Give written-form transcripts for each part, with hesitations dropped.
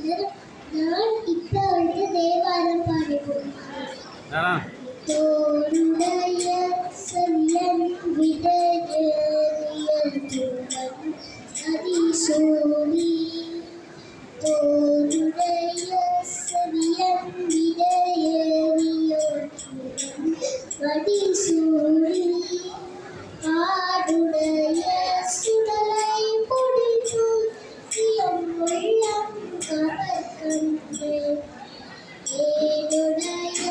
நான் இப்பொழுது தேவாரம் பாடுவோம். தோளுடைய செவியன் விடையேறியல் தூவன் அதிசோழி. தோளுடைய செவியன் விடையேறியல் தூவன் வடிசோழி. ஆடுடைய சுடலை பொடித்து என் உள்ளம் கவர்கண்டே. ஏடுடைய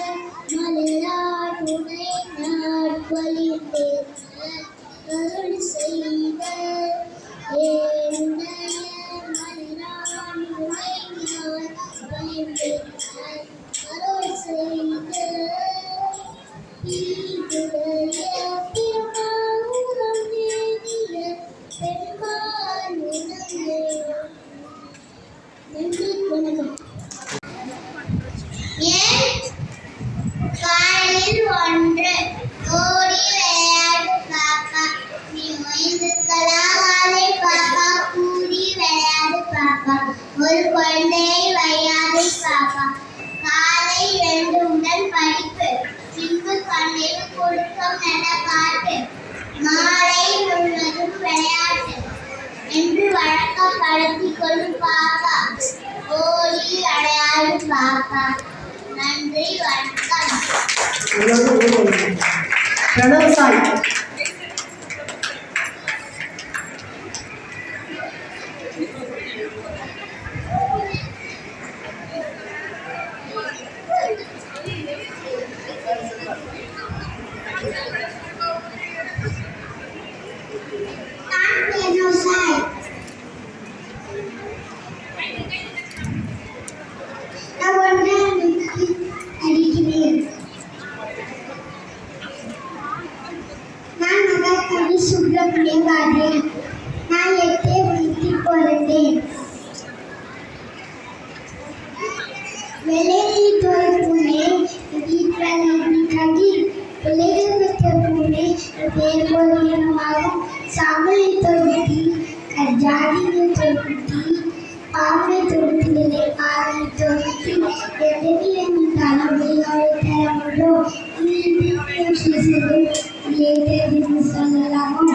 மலராடுனை நாட்களில் அருள் செய்த. ஏடுடைய மலராடுனை நாட்களில் அருள் செய்த. ஈடுடைய திருமாவுரம் ஏறிய பெருமாளுடனே. நன்றி, வணக்கம். காலையில் ஒன்று ஓடி விளையாடு பாப்பா, நீ ஓய்ந்திருக்கலாம் வாழை பாப்பா, கூடி விளையாடு பாப்பா, ஒரு குழந்தையை வையாதே பாப்பா. காலை எழுந்தவுடன் படிப்பு, பின்பு கண்ணில் கொடுக்கும் நட பாட்டு, மாலை முழுவதும் விளையாட்டு என்று வழக்கப்படுத்திக் கொள்ளும் பாப்பா. ஓடி விளையாடு பாப்பா. நன்றி, வணக்கம். சுப்பிரமணியன். நான் 8 மணிக்கு பிறந்தேன். வெள்ளை தோல் பூனை கதிர் விளைவித்த பூனை பேர்வமாகும். சாமலை தொகுதி ஜாதியை தொகுதி பாம்பை தொகுதிகளை ஆலை தொகுதி எதிரின் தலைமையோடு தரமுள்ளோ சொல்லலாமோ.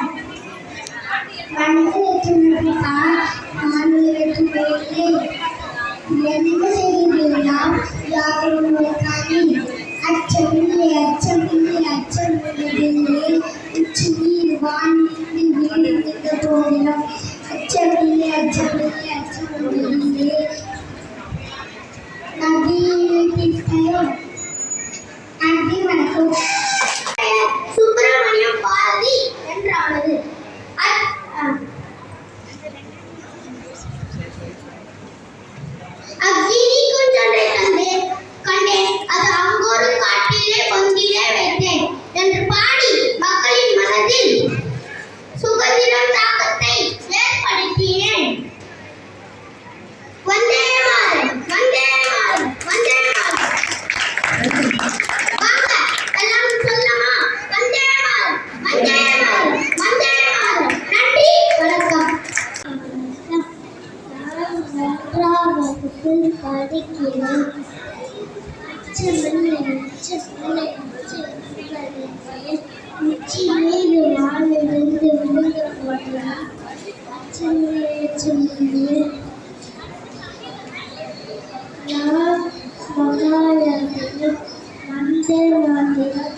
எந்த செய்தியெல்லாம் யாரும் அச்சமில்லை அச்சமில்லை அச்சமில்லை உச்சி நீர் வானில் வீடு நின்ற போதிலும் அச்சமில்லை அச்சமில்லை அச்சமில்லை நதியும். நன்றி, வணக்கம். சுப்பிரமணியம் பாரதி என்றானது. அக்னி குஞ்சொன்றை கண்டேன், அது அங்கொரு காட்டிலே பொந்திலே வைத்தேன் என்று பாடி மக்களின் மனதில் சுகதிரம் தாக்கத்தை ஏற்படுத்தினேன். வந்தே மாதரம், வந்தே மாதரம், வந்தே மாதரம். வாங்க எல்லாம் சொல்லமா? வந்தே மாதரம், வந்தே மாதரம், வந்தே மாதரம். நன்றி, வணக்கம். படிக்கிறேன். உச்சியிலே வானிலிருந்து விழுந்த போதெல்லாம் அச்சமில்லை. நான் மகாராஜிடம் வந்தே மாதரம்,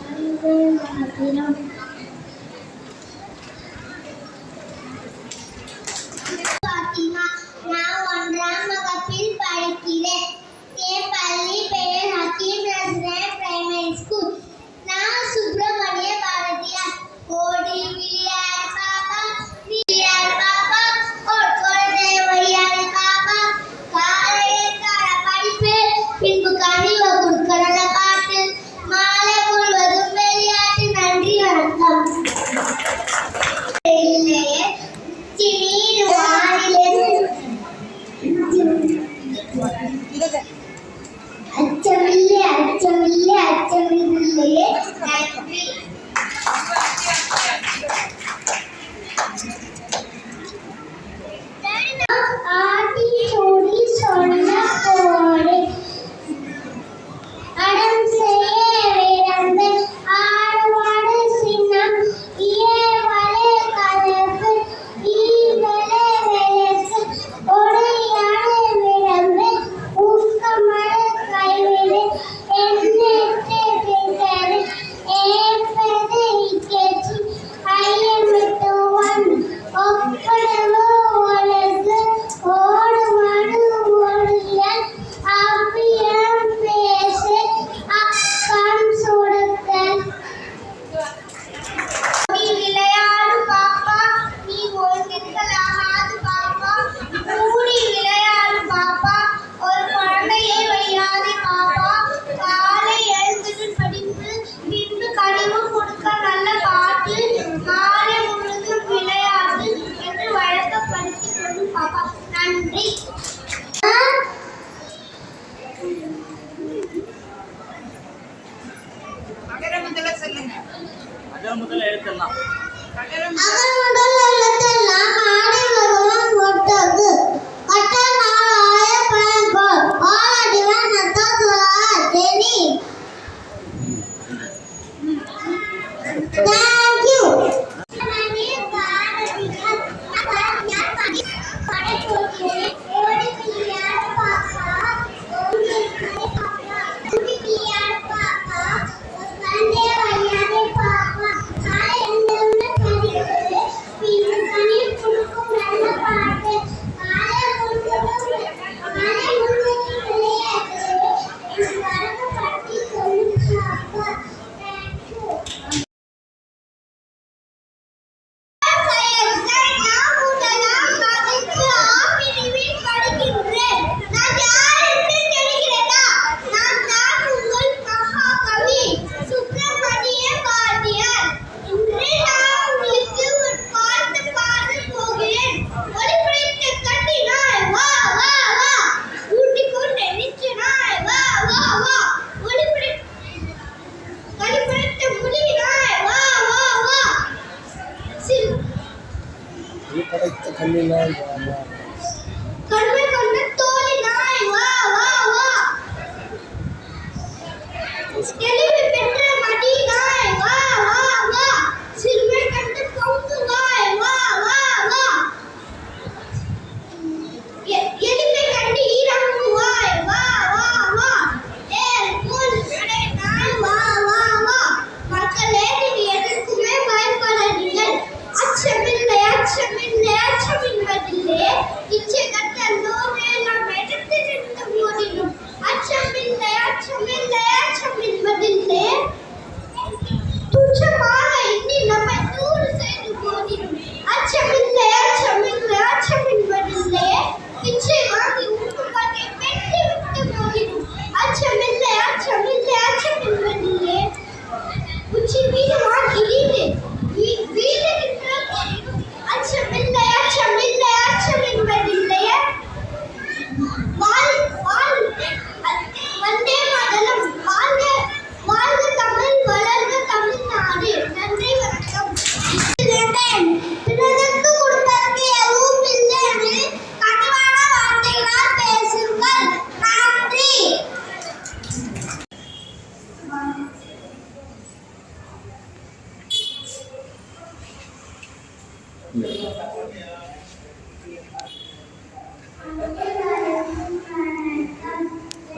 வந்தே மாதரம். நான் 1ஆம் வகுப்பில் படிக்கிறேன். என் பள்ளி பெயர் ஹக்கீம் ரெசிடென்ட் பிரைமரி ஸ்கூல். நான் சுப்பிரமணிய பாரதியார். ஓடி விளையாடு பாப்பா, நீ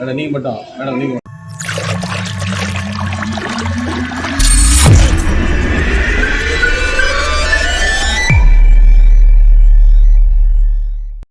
மேடம் நீங்கள் மட்டும் மேடம் நீங்கள்